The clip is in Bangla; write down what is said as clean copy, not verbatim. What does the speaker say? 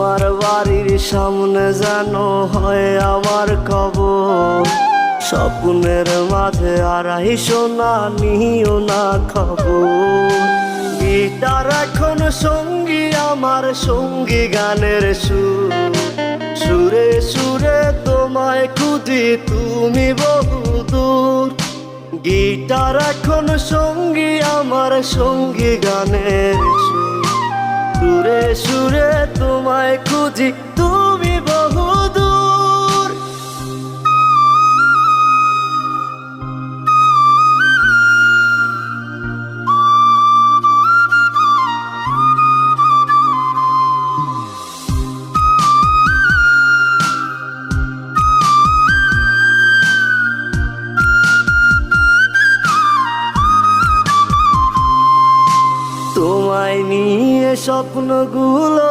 তোমার বাড়ির সামনে যেন হয় আমার কবর। স্বপ্নের মাঝে আড়াই সোনা নিও না খবর। গিটার এখন সঙ্গী আমার, সঙ্গী গানের সুর। সুরে সুরে তোমায় খুঁজি তুমি বহুদূর। গিটার এখন সঙ্গী আমার, সঙ্গী গানের সুর। সুরে সুরে তোমায় খুঁজি তুমি বহুদূর। তোমায় নিয়ে স্বপ্নগুলো